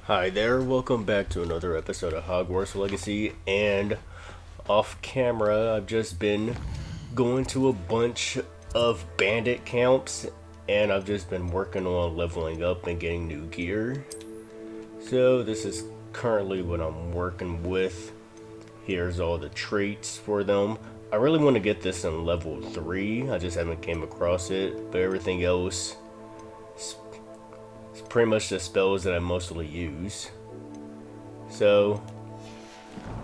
Hi there, welcome back to another episode of Hogwarts Legacy, and off camera I've just been going to a bunch of bandit camps, and I've just been working on leveling up and getting new gear. So this is currently what I'm working with. Here's all the traits for them. I really want to get this in level 3, I just haven't came across it, but everything else it's pretty much the spells that I mostly use. So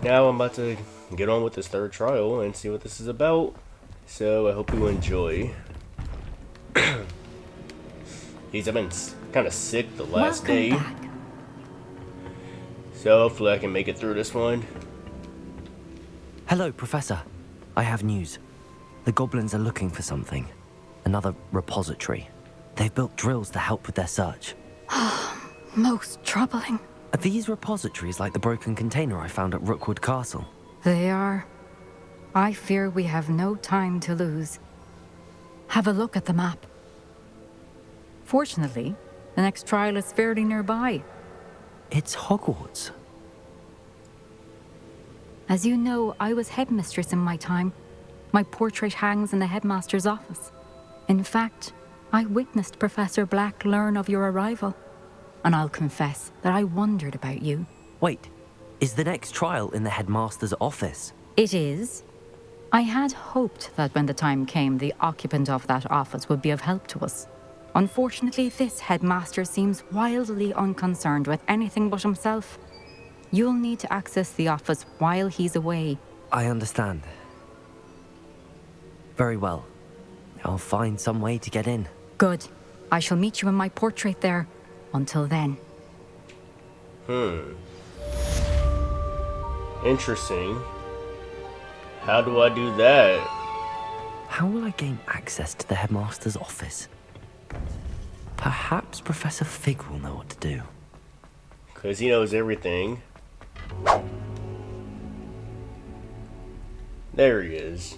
now I'm about to get on with this third trial and see what this is about. So I hope you enjoy. I've been kind of sick the last Welcome day. back. So hopefully I can make it through this one. Hello, Professor. I have news. The goblins are looking for something. Another repository. They've built drills to help with their search. Most troubling. Are these repositories like the broken container I found at Rookwood Castle? They are. I fear we have no time to lose. Have a look at the map. Fortunately, the next trial is fairly nearby. It's Hogwarts. As you know, I was headmistress in my time. My portrait hangs in the headmaster's office. In fact, I witnessed Professor Black learn of your arrival. And I'll confess that I wondered about you. Wait, is the next trial in the headmaster's office? It is. I had hoped that when the time came, the occupant of that office would be of help to us. Unfortunately, this headmaster seems wildly unconcerned with anything but himself. You'll need to access the office while he's away. I understand. Very well. I'll find some way to get in. Good. I shall meet you in my portrait there. Until then. Interesting. How do I do that? How will I gain access to the headmaster's office? Perhaps Professor Fig will know what to do. Because he knows everything. There he is.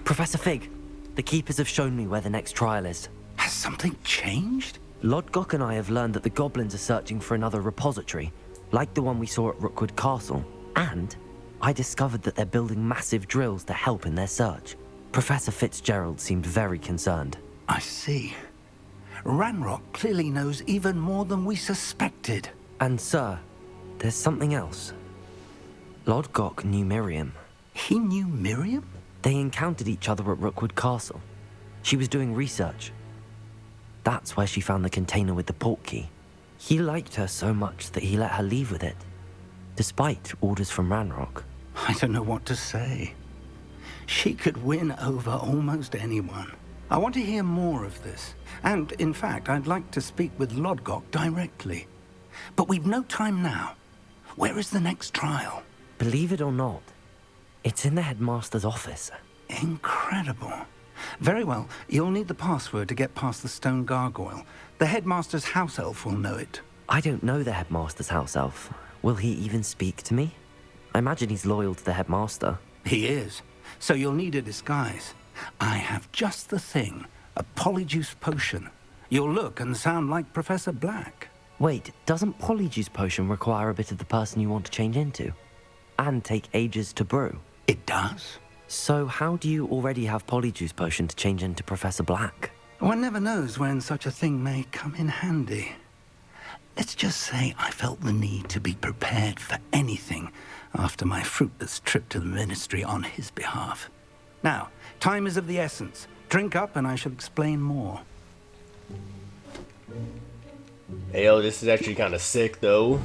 Professor Fig, the keepers have shown me where the next trial is. Has something changed? Lodgok and I have learned that the goblins are searching for another repository, like the one we saw at Rookwood Castle. And I discovered that they're building massive drills to help in their search. Professor Fitzgerald seemed very concerned. I see. Ranrock clearly knows even more than we suspected. And sir, there's something else. Lodgok knew Miriam. He knew Miriam? They encountered each other at Rookwood Castle. She was doing research. That's where she found the container with the port key. He liked her so much that he let her leave with it, despite orders from Ranrock. I don't know what to say. She could win over almost anyone. I want to hear more of this. And, in fact, I'd like to speak with Lodgok directly. But we've no time now. Where is the next trial? Believe it or not, it's in the headmaster's office. Incredible. Very well. You'll need the password to get past the stone gargoyle. The headmaster's house elf will know it. I don't know the headmaster's house elf. Will he even speak to me? I imagine he's loyal to the headmaster. He is. So you'll need a disguise. I have just the thing. A polyjuice potion. You'll look and sound like Professor Black. Wait, doesn't Polyjuice Potion require a bit of the person you want to change into? And take ages to brew? It does. So how do you already have Polyjuice Potion to change into Professor Black? One never knows when such a thing may come in handy. Let's just say I felt the need to be prepared for anything after my fruitless trip to the ministry on his behalf. Now, time is of the essence. Drink up and I shall explain more. Hey, yo, this is actually kind of sick, though.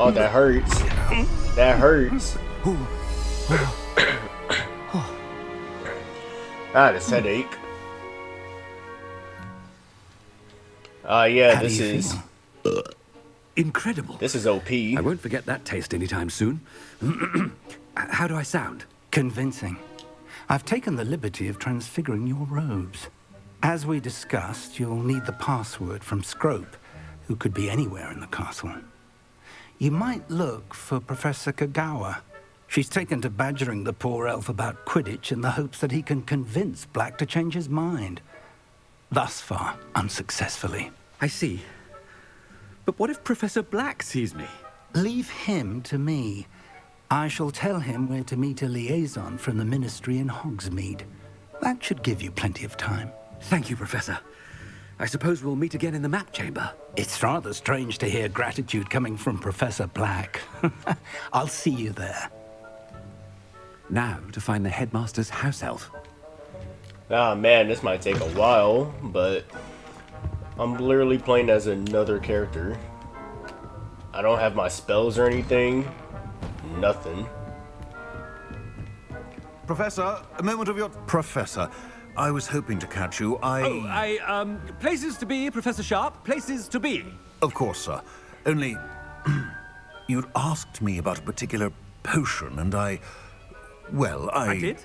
Oh, that hurts. That hurts. This headache. Yeah, How do this you is... feel? Incredible. This is OP. I won't forget that taste anytime soon. How do I sound? Convincing. I've taken the liberty of transfiguring your robes. As we discussed, you'll need the password from Scrope, who could be anywhere in the castle. You might look for Professor Kagawa. She's taken to badgering the poor elf about Quidditch in the hopes that he can convince Black to change his mind. Thus far, unsuccessfully. I see. But what if Professor Black sees me? Leave him to me. I shall tell him where to meet a liaison from the Ministry in Hogsmeade. That should give you plenty of time. Thank you, Professor. I suppose we'll meet again in the map chamber. It's rather strange to hear gratitude coming from Professor Black. I'll see you there. Now to find the headmaster's house elf. Ah man, this might take a while, but I'm literally playing as another character. I don't have my spells or anything. Nothing. Professor, a moment of your... Professor, I was hoping to catch you. Places to be, Professor Sharp. Places to be. Of course, sir. Only... you'd asked me about a particular potion, and well, I did?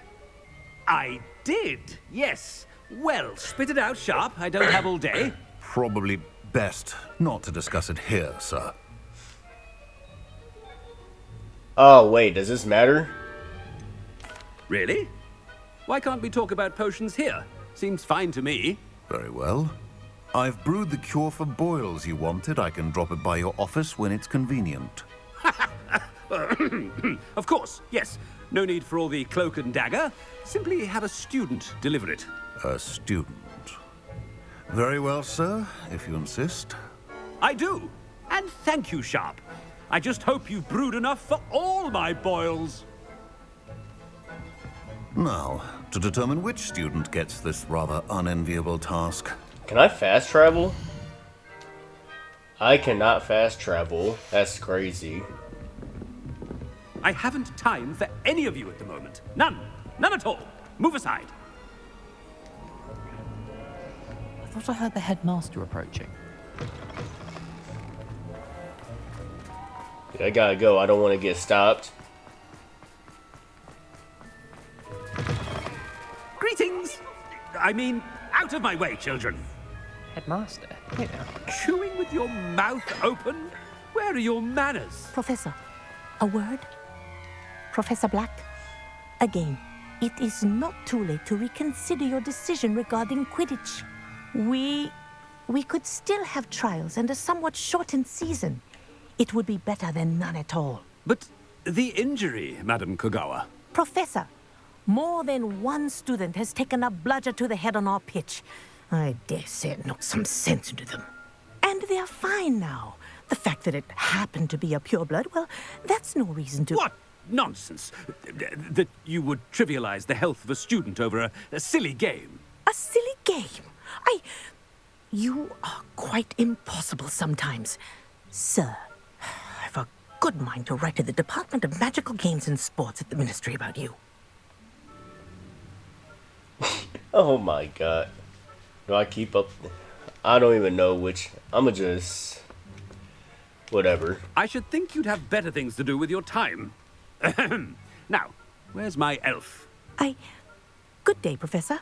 I did, yes. Well, spit it out, Sharp. I don't have all day. Probably best not to discuss it here, sir. Oh wait, does this matter? Really? Why can't we talk about potions here? Seems fine to me. Very well. I've brewed the cure for boils you wanted. I can drop it by your office when it's convenient. Of course, yes. No need for all the cloak and dagger. Simply have a student deliver it. A student. Very well, sir, if you insist. I do. And thank you, Sharp. I just hope you've brewed enough for all my boils. Now, to determine which student gets this rather unenviable task. Can I fast travel? I cannot fast travel. That's crazy. I haven't time for any of you at the moment. None. None at all. Move aside. I thought I heard the headmaster approaching. I gotta go. I don't want to get stopped. Greetings! I mean, out of my way, children. Headmaster, wait now. Chewing with your mouth open? Where are your manners? Professor, a word? Professor Black, again, it is not too late to reconsider your decision regarding Quidditch. We could still have trials and a somewhat shortened season. It would be better than none at all. But the injury, Madam Kogawa. Professor, more than one student has taken a bludger to the head on our pitch. I dare say it knocked some sense into them. And they are fine now. The fact that it happened to be a pureblood, well, that's no reason to... What nonsense! That you would trivialize the health of a student over a silly game. A silly game? You are quite impossible sometimes. Sir, I've a good mind to write to the Department of Magical Games and Sports at the Ministry about you. Oh my god. Do I keep up? I don't even know which. I'ma just... whatever. I should think you'd have better things to do with your time. Now, where's my elf? Good day, Professor.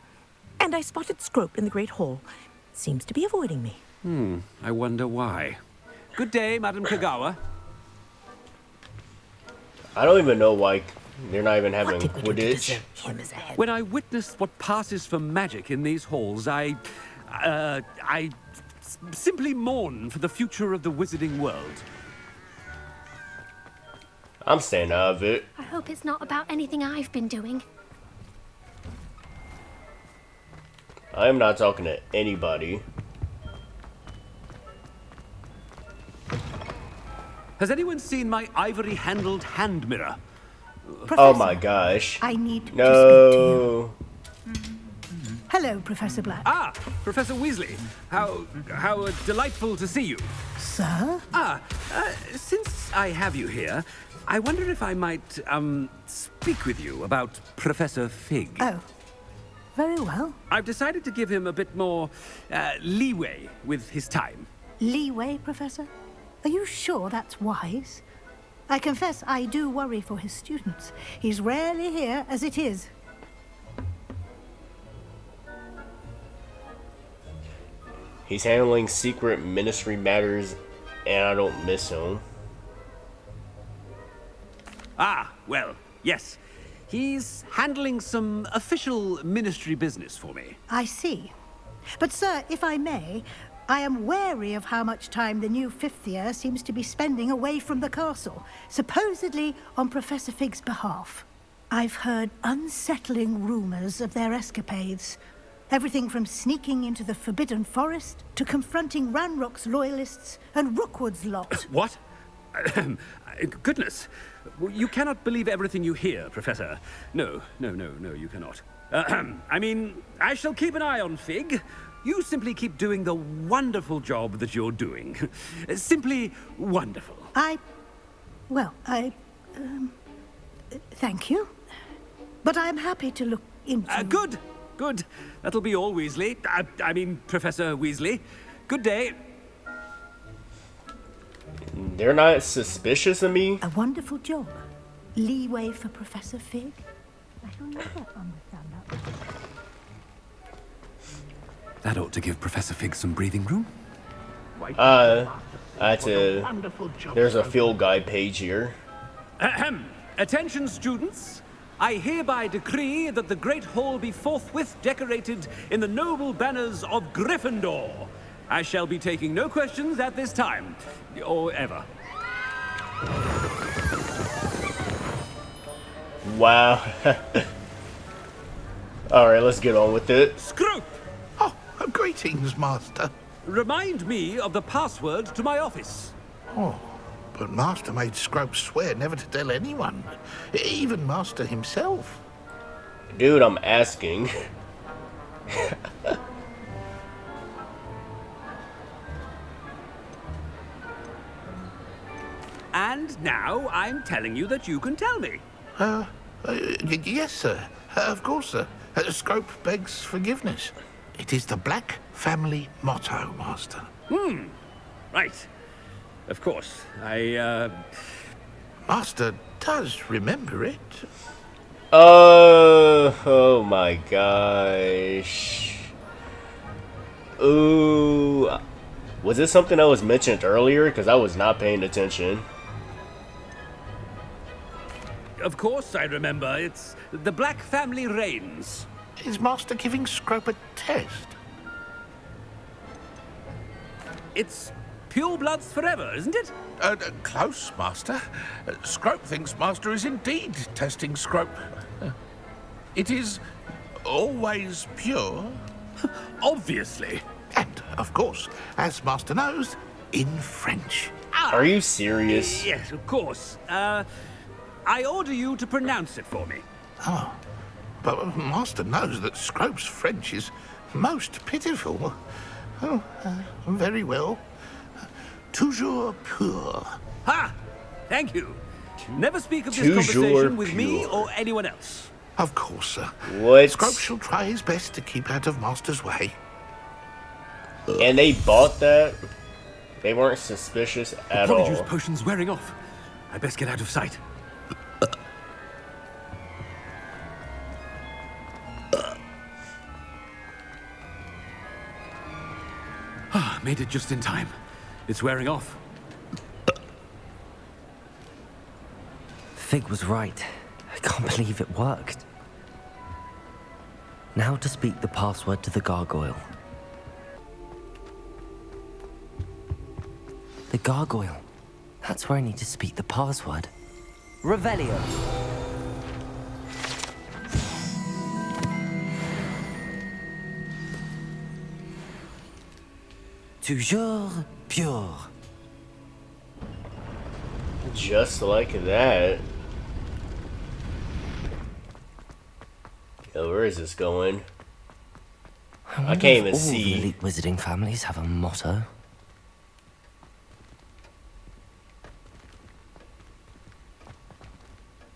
And I spotted Scrope in the Great Hall. Seems to be avoiding me. I wonder why. Good day, Madam Kogawa. I don't even know why they're not even What having did we do to Quidditch. deserve him as a head? When I witnessed what passes for magic in these halls, I simply mourn for the future of the wizarding world. I'm staying out of it. I hope it's not about anything I've been doing. I am not talking to anybody. Has anyone seen my ivory-handled hand mirror? Oh my gosh. I need to speak to No. you. Hello, Professor Black. Ah, Professor Weasley. How delightful to see you. Sir? Since I have you here, I wonder if I might, speak with you about Professor Fig. Oh, very well. I've decided to give him a bit more, leeway with his time. Leeway, Professor? Are you sure that's wise? I confess I do worry for his students. He's rarely here as it is. He's handling secret ministry matters, and I don't miss him. Ah, well, yes. He's handling some official ministry business for me. I see. But, sir, if I may, I am wary of how much time the new fifth year seems to be spending away from the castle, supposedly on Professor Fig's behalf. I've heard unsettling rumors of their escapades. Everything from sneaking into the Forbidden Forest to confronting Ranrock's loyalists and Rookwood's lot. What? Goodness. You cannot believe everything you hear, Professor. No, you cannot. I mean, I shall keep an eye on Fig. You simply keep doing the wonderful job that you're doing. Simply wonderful. Thank you. But I'm happy to look into... Good. That'll be all, Weasley. I mean, Professor Weasley. Good day. They're not suspicious of me? A wonderful job. Leeway for Professor Fig. I shall never understand that. That ought to give Professor Fig some breathing room. There's a field guide page here. Ahem. Attention, students. I hereby decree that the Great Hall be forthwith decorated in the noble banners of Gryffindor. I shall be taking no questions at this time, or ever. Wow. Alright, let's get on with it. Scrope! Oh, greetings, Master. Remind me of the password to my office. Oh, but Master made Scrope swear never to tell anyone, even Master himself. Dude, I'm asking. And now I'm telling you that you can tell me. Yes, sir. Of course, sir. Scrope begs forgiveness. It is the Black family motto, Master. Right. Of course. Master does remember it. Oh my gosh. Ooh. Was this something that was mentioned earlier? Because I was not paying attention. Of course I remember. It's the Black family reigns. Is Master giving Scrope a test? It's pure bloods forever, isn't it? Close, Master. Scrope thinks Master is indeed testing Scrope. It is always pure. Obviously. And, of course, as Master knows, in French. Are you serious? Yes, of course. I order you to pronounce it for me. Oh, but Master knows that Scrope's French is most pitiful. Oh, very well. Toujours pur. Ha! Thank you. Never speak of this Toujours conversation with me pure. or anyone else. Of course, sir. What? Scrope shall try his best to keep out of Master's way. And they bought that? They weren't suspicious at all. Polyjuice potion's wearing off. I best get out of sight. Made it just in time. It's wearing off. Fig was right. I can't believe it worked. Now to speak the password to the gargoyle. The gargoyle. That's where I need to speak the password. Revelio. Toujours pure. Just like that. Yo, where is this going? I can't even all see. The elite wizarding families have a motto.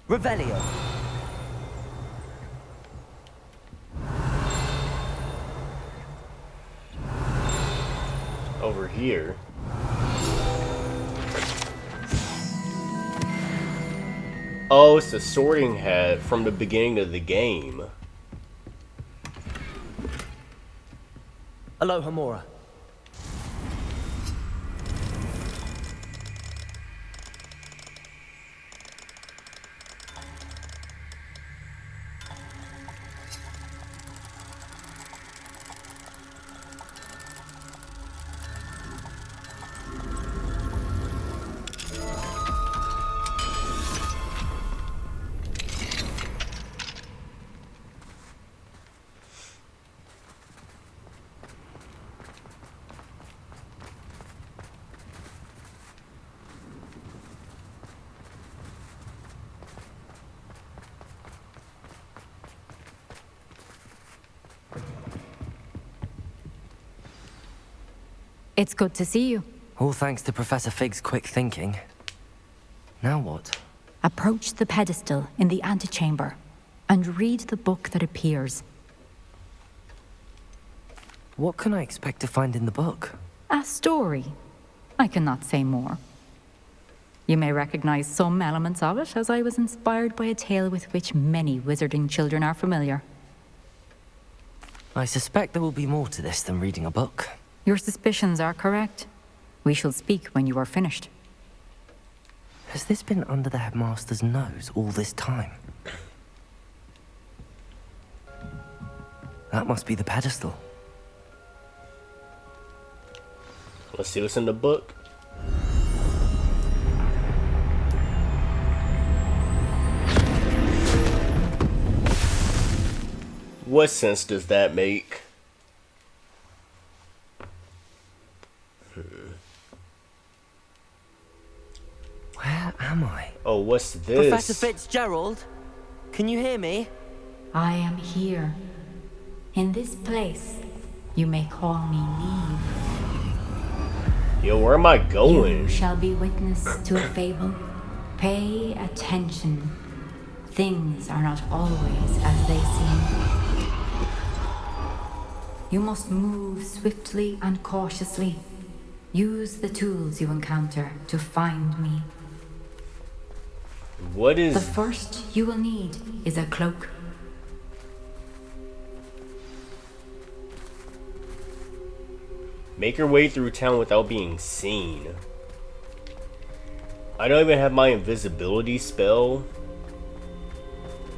Revelio. Over here. Oh, it's the sorting hat from the beginning of the game. Aloha Mora. It's good to see you. All thanks to Professor Fig's quick thinking. Now what? Approach the pedestal in the antechamber and read the book that appears. What can I expect to find in the book? A story. I cannot say more. You may recognize some elements of it, as I was inspired by a tale with which many wizarding children are familiar. I suspect there will be more to this than reading a book. Your suspicions are correct. We shall speak when you are finished. Has this been under the headmaster's nose all this time? That must be the pedestal. Let's see what's in the book. What sense does that make? Where am I? Oh, what's this? Professor Fitzgerald? Can you hear me? I am here. In this place, you may call me Neve. Yo, where am I going? You shall be witness to a fable. Pay attention. Things are not always as they seem. You must move swiftly and cautiously. Use the tools you encounter to find me. What is... The first you will need is a cloak. Make your way through town without being seen. I don't even have my invisibility spell.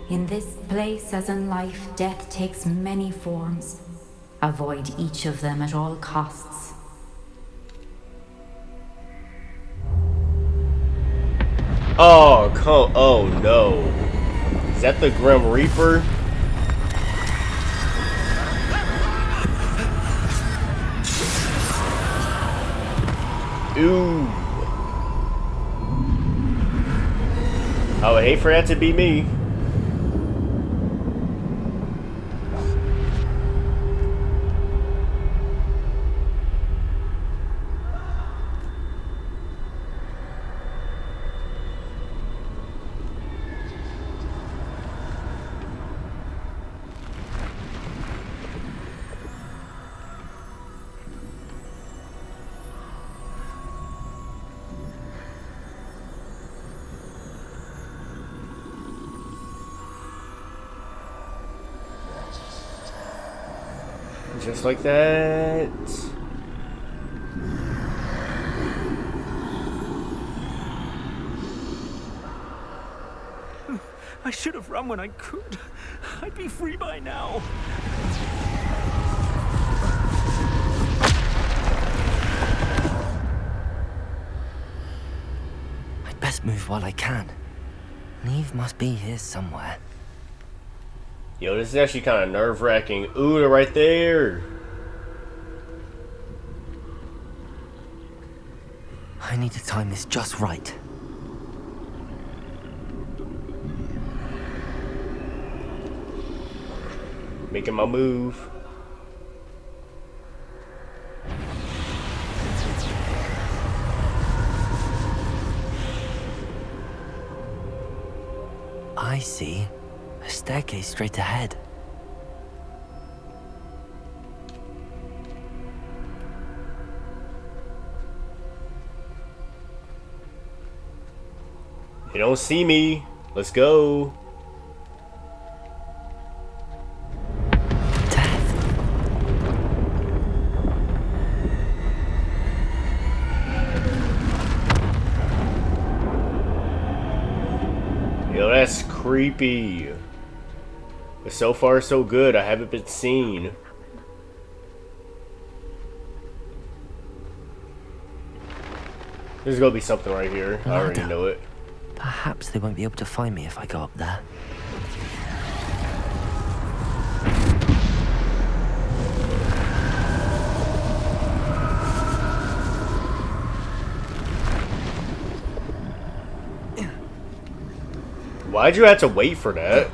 In this place, as in life, death takes many forms. Avoid each of them at all costs. Oh, come... Oh, no. Is that the Grim Reaper? Ooh. I would hate for that to be me. Just like that. I should have run when I could. I'd be free by now. I'd best move while I can. Neve must be here somewhere. Yo, this is actually kind of nerve-wracking. Ooh, they're right there. I need to time this just right. Making my move. I see. A staircase straight ahead. You don't see me. Let's go. Yo, that's creepy. But so far, so good. I haven't been seen. There's gonna be something right here. I already know it. Perhaps they won't be able to find me if I go up there. Why'd you have to wait for that?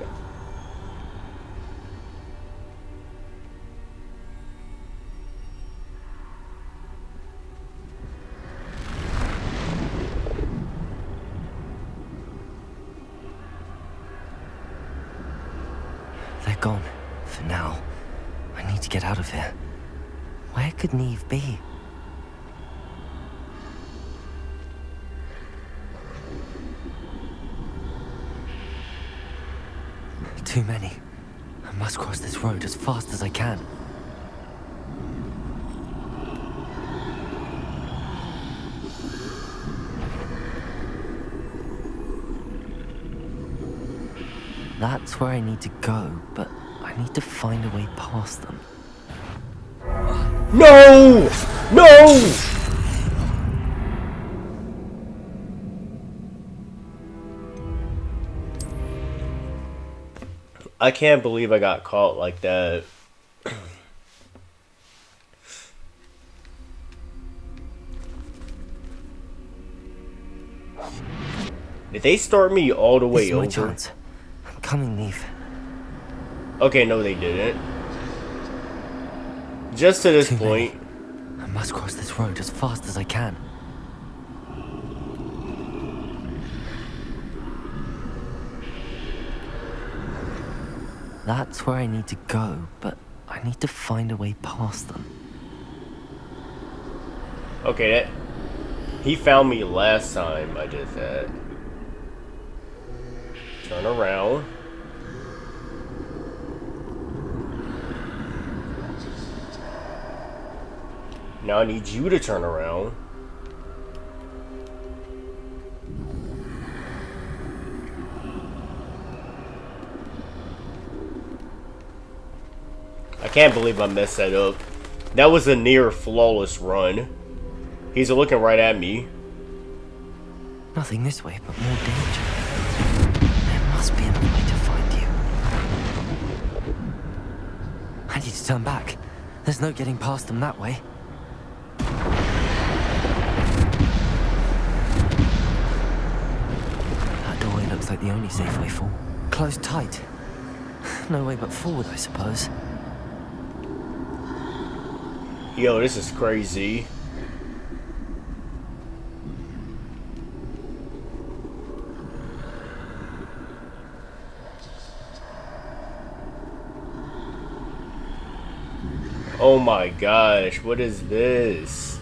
get out of here. Where could Neve be? Too many. I must cross this road as fast as I can. That's where I need to go, but I need to find a way past them. No! No! I can't believe I got caught like that. Did they start me all the way over? This is my chance. I'm coming, Neve. Okay, no they didn't. Just to this Too point. I must cross this road as fast as I can. That's where I need to go, but I need to find a way past them. Okay, he found me last time I did that. Turn around. Now I need you to turn around. I can't believe I messed that up. That was a near flawless run. He's looking right at me. Nothing this way, but more danger. There must be another way to find you. I need to turn back. There's no getting past them that way. That doorway looks like the only safe way forward. Closed tight. No way but forward, I suppose. Yo, this is crazy. Oh my gosh, what is this?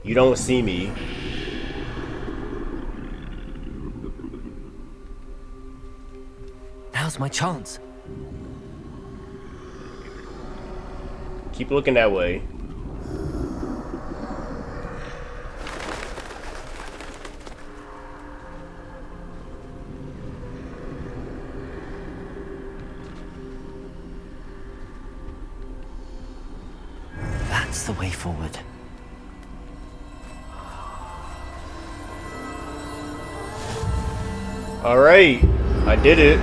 You don't see me. Now's my chance. Keep looking that way. That's the way forward. Alright, I did it.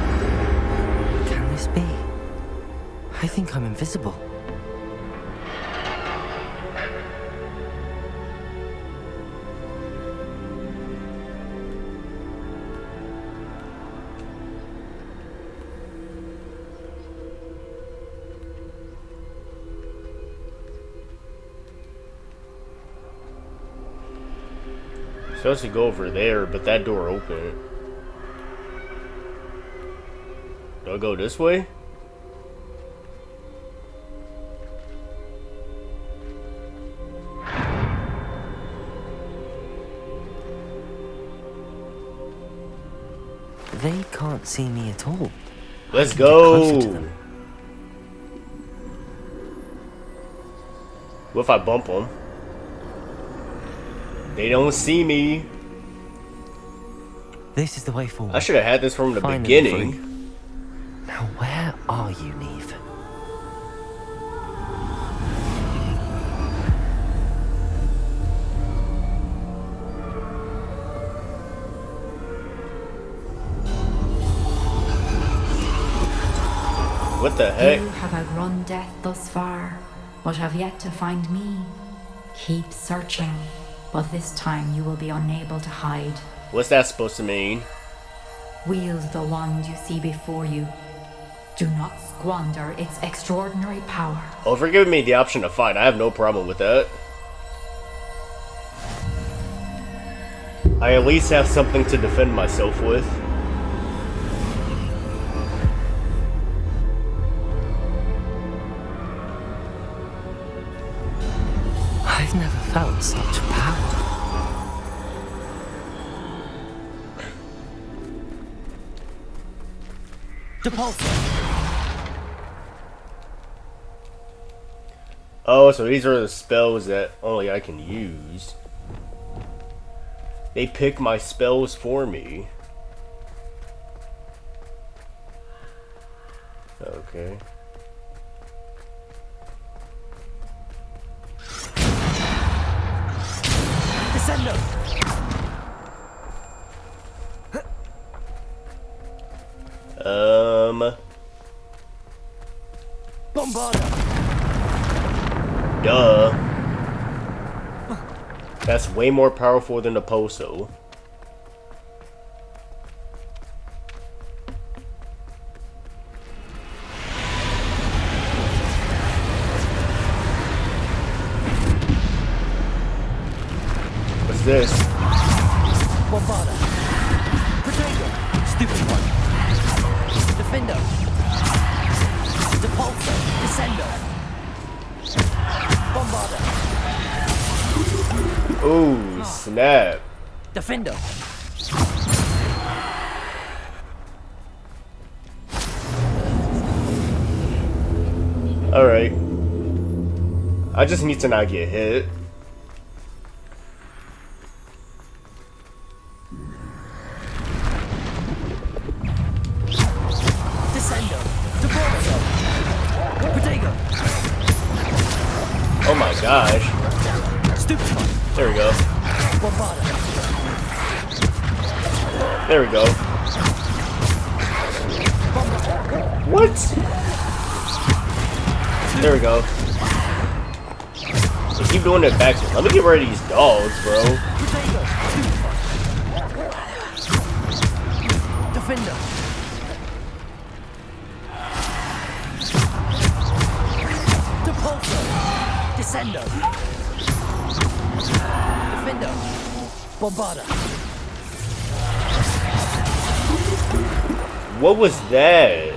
Can this be? I think I'm invisible. Supposed to go over there, but that door opened. Do I go this way? They can't see me at all. Let's I can get closer to go. them. What if I bump them? They don't see me. This is the way forward. I should have had this from the Finally beginning. free. Now where are you, Neve? What the heck? You have outrun death thus far, but have yet to find me. Keep searching, but this time you will be unable to hide. What's that supposed to mean? Wield the wand you see before you. Do not squander its extraordinary power. Oh, for giving me the option to fight. I have no problem with that. I at least have something to defend myself with. I've never felt such power. Depulsor. Oh, so these are the spells that only I can use. They pick my spells for me. Okay. Descendo. Bombarda. Duh. That's way more powerful than the Poso. What's this? Bombarda. Protego. Stupid one. Defendo. Depulsor. Descendo. Bombarda. Ooh, snap. Defendo. Alright. I just need to not get hit. Descendo. Depulsor. Protego. Oh my gosh. Stupid one. There we go. Bombarda. There we go. What? There we go. They keep doing it back. Let me get rid of these dogs, bro. Protego. Defender. Depulsor. Descendo. Defender. Bombarda. What was that?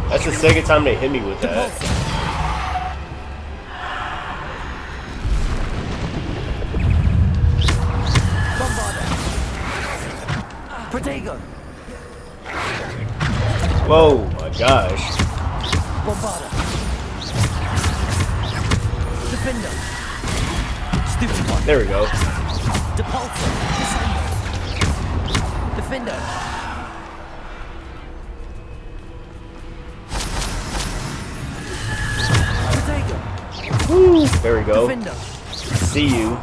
That's the second time they hit me with that. Bombarda. Protego. Whoa, my gosh. Bombarda. Defender. Stupid one. There we go. Depulsor. Descendo. Defender. Protego. Woo. There we go. Defender. See you.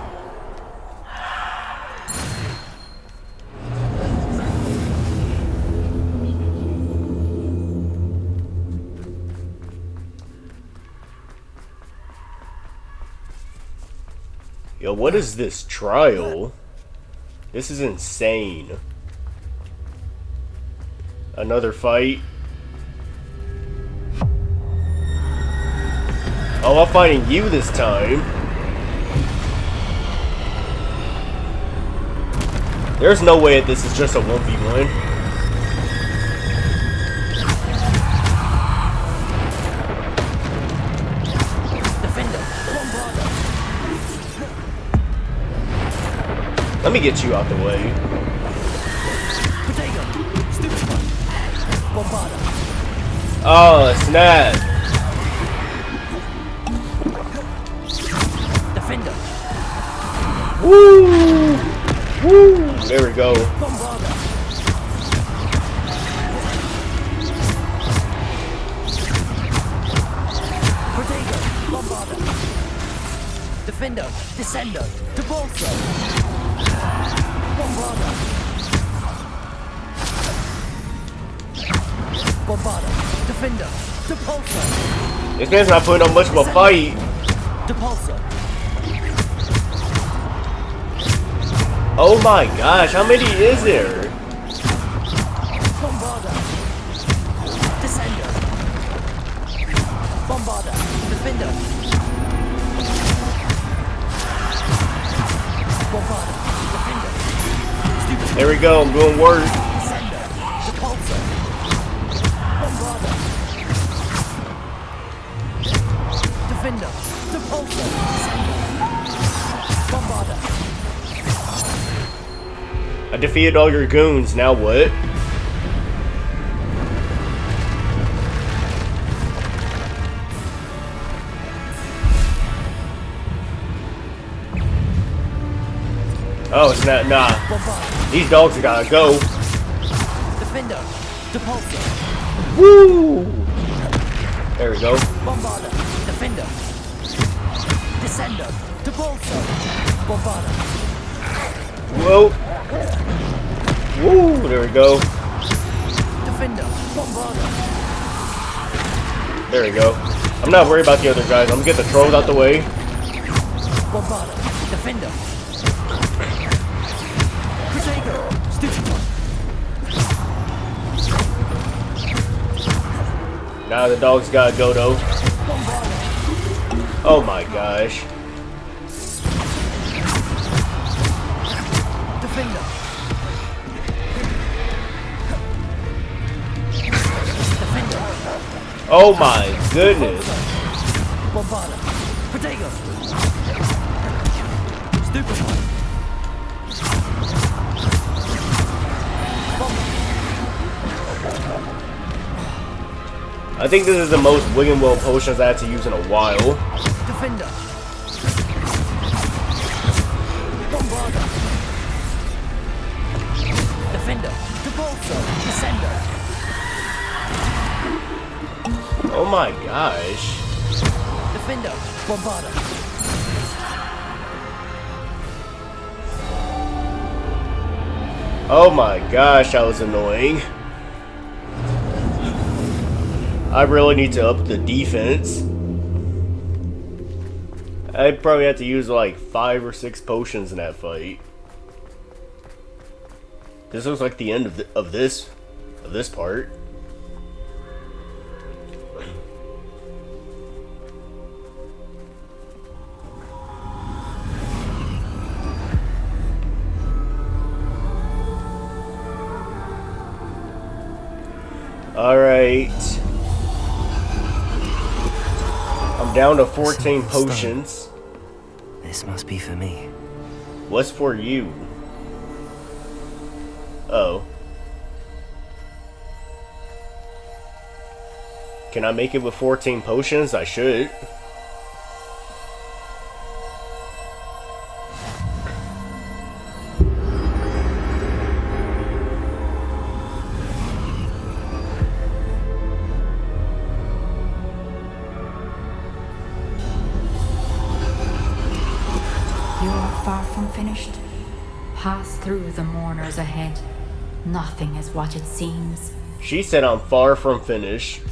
Yo, what is this trial? This is insane. Another fight. Oh, I'm fighting you this time. There's no way that this is just a 1v1. Let me get you out the way. Oh, snap. Defender. Woo! Woo! There we go. Defender. Descendo. Depulsor. Bombarda. Bombarda. Defender. Depulsor. This man's not putting up much of a fight. Depulsor. Oh my gosh, how many is there? Bombarda. Descender. Bombarda. Defender. There we go, I'm doing work. Defender, Depulso, Bombarder. I defeated all your goons, now what? Oh, it's not, nah. These dogs gotta go. Defender, Depulso, Woo! There we go. Bombarder, Defender, Descender, Depulso, Bombarder. Whoa. Woo, there we go. Defender, Bombarder. There we go. I'm not worried about the other guys. I'm gonna get the trolls out the way. Bombarder, Defender. Protego, Stupefy. Now the dogs gotta go though. Oh my gosh. Defender. Defender. Oh my goodness. Bombarder. Protego. Stupefy. I think this is the most William Well potions I had to use in a while. Defender. Bombarder. Defender. Depulso. Descender. Oh my gosh. Defender. Bombarder. Oh my gosh, that was annoying. I really need to up the defense. I'd probably have to use like 5 or 6 potions in that fight. This looks like the end of this part. All right. I'm down to 14 potions. This must be for me. What's for you? Oh. Can I make it with 14 potions? I should. Far from finished. Pass through the mourners ahead. Nothing is what it seems. She said I'm far from finished.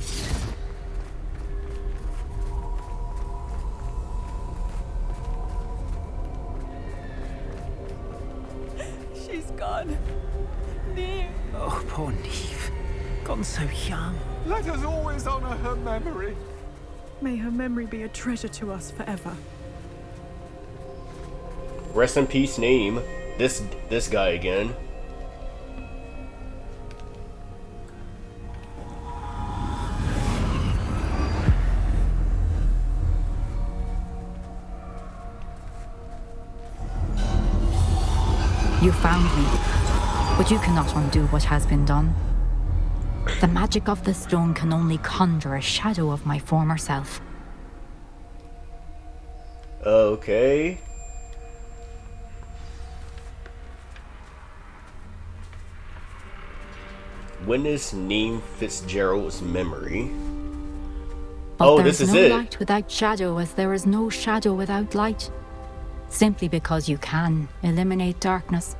She's gone. Neve. Oh, poor Neve. Gone so young. Let us always honor her memory. May her memory be a treasure to us forever. Rest in peace, name. This guy again. You found me, but you cannot undo what has been done. The magic of the stone can only conjure a shadow of my former self. Okay. Witness Neem Fitzgerald's memory. But this is there is no it. light without shadow, as there is no shadow without light. Simply because you can eliminate darkness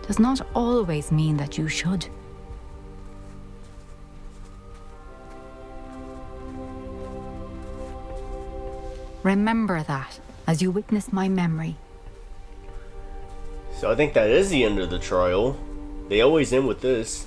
does not always mean that you should. Remember that as you witness my memory. So I think that is the end of the trial. They always end with this.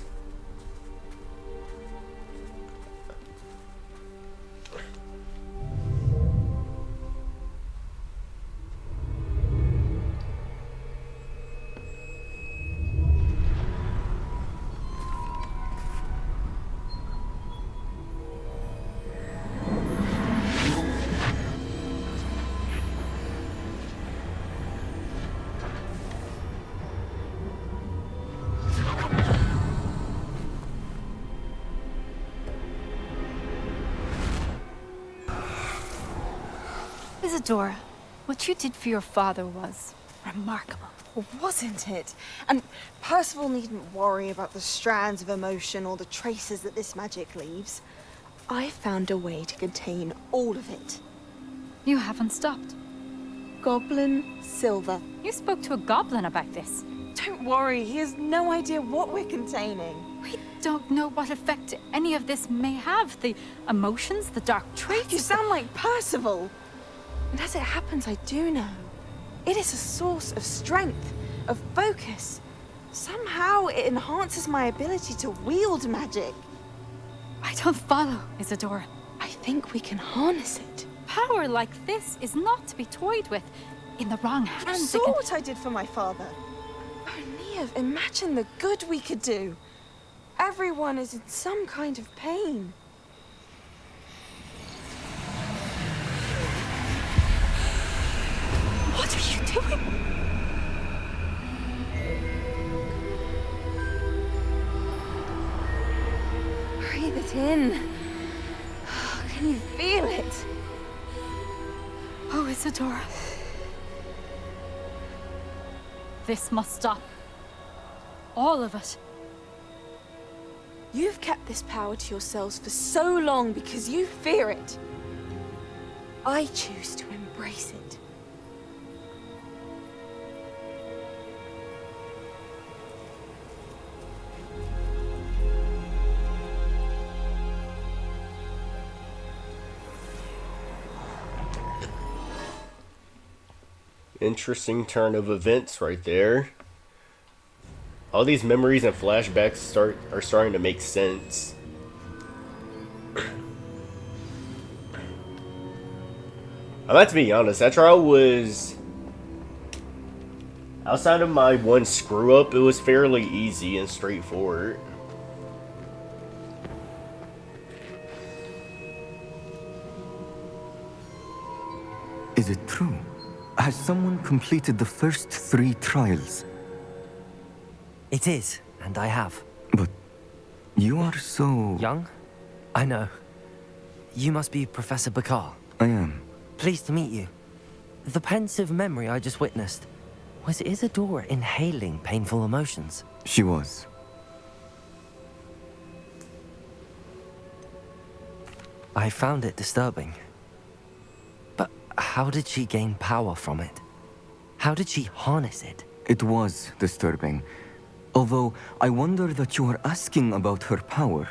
Isadora, what you did for your father was remarkable. Well, wasn't it? And Percival needn't worry about the strands of emotion or the traces that this magic leaves. I found a way to contain all of it. You haven't stopped. Goblin silver. You spoke to a goblin about this. Don't worry, he has no idea what we're containing. We don't know what effect any of this may have. The emotions, the dark traits. You sound like Percival. And as it happens, I do know. It is a source of strength, of focus. Somehow it enhances my ability to wield magic. I don't follow, Isadora. I think we can harness it. Power like this is not to be toyed with. In the wrong You hands, saw what I did for my father. Oh, Neve, imagine the good we could do. Everyone is in some kind of pain. What are you doing? Breathe it in. Can you feel it? Oh, Isadora. This must stop. All of it. You've kept this power to yourselves for so long because you fear it. I choose to embrace it. Interesting turn of events right there. All these memories and flashbacks are starting to make sense. I'm about to be honest, that trial was, outside of my one screw up, it was fairly easy and straightforward. Is it true? Has someone completed the first 3 trials? It is, and I have. But you are so... Young? I know. You must be Professor Bakar. I am. Pleased to meet you. The pensive memory I just witnessed, was Isadora inhaling painful emotions? She was. I found it disturbing. But how did she gain power from it? How did she harness it? It was disturbing. Although, I wonder that you are asking about her power.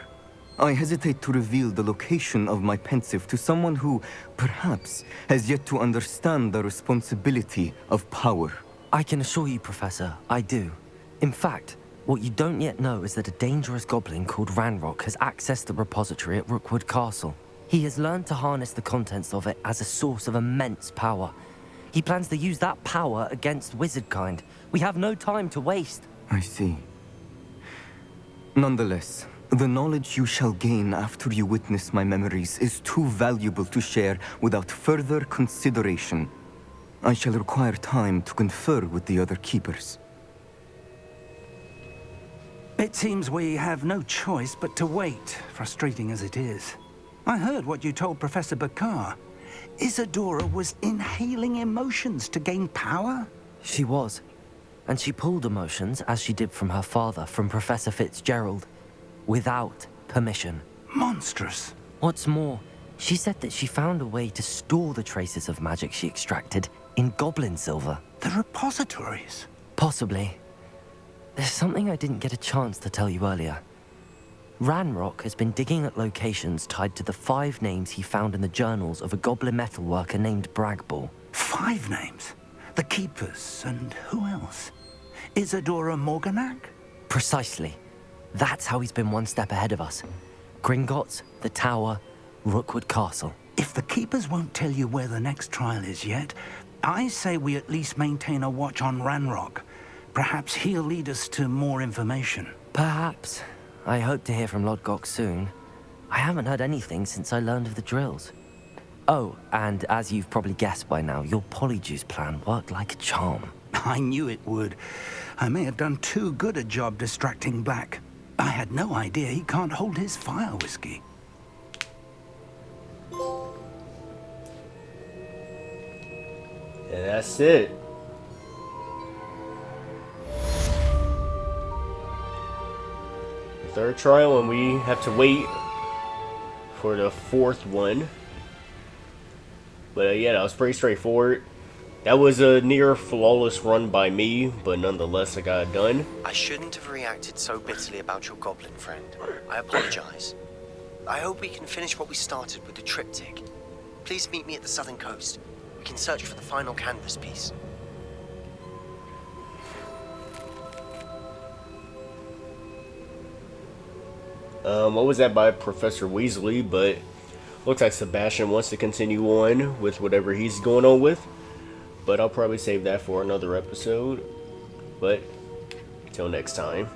I hesitate to reveal the location of my pensive to someone who, perhaps, has yet to understand the responsibility of power. I can assure you, Professor, I do. In fact, what you don't yet know is that a dangerous goblin called Ranrock has accessed the repository at Rookwood Castle. He has learned to harness the contents of it as a source of immense power. He plans to use that power against wizardkind. We have no time to waste. I see. Nonetheless, the knowledge you shall gain after you witness my memories is too valuable to share without further consideration. I shall require time to confer with the other keepers. It seems we have no choice but to wait, frustrating as it is. I heard what you told Professor Bakar. Isadora was inhaling emotions to gain power? She was. And she pulled emotions, as she did from her father, from Professor Fitzgerald, without permission. Monstrous. What's more, she said that she found a way to store the traces of magic she extracted in goblin silver. The repositories? Possibly. There's something I didn't get a chance to tell you earlier. Ranrock has been digging at locations tied to the 5 names he found in the journals of a goblin metalworker named Bragball. 5 names? The Keepers, and who else? Isadora Morganac? Precisely. That's how he's been one step ahead of us. Gringotts, the Tower, Rookwood Castle. If the Keepers won't tell you where the next trial is yet, I say we at least maintain a watch on Ranrock. Perhaps he'll lead us to more information. Perhaps. I hope to hear from Lodgok soon. I haven't heard anything since I learned of the drills. Oh, and as you've probably guessed by now, your Polyjuice plan worked like a charm. I knew it would. I may have done too good a job distracting Black. I had no idea he can't hold his fire whiskey. And that's it. The third trial, and we have to wait for the fourth one. But yeah, that was pretty straightforward. That was a near flawless run by me, but nonetheless I got it done. I shouldn't have reacted so bitterly about your goblin friend. I apologize. I hope we can finish what we started with the triptych. Please meet me at the southern coast. We can search for the final canvas piece. What was that by Professor Weasley? But looks like Sebastian wants to continue on with whatever he's going on with. But I'll probably save that for another episode. But, till next time.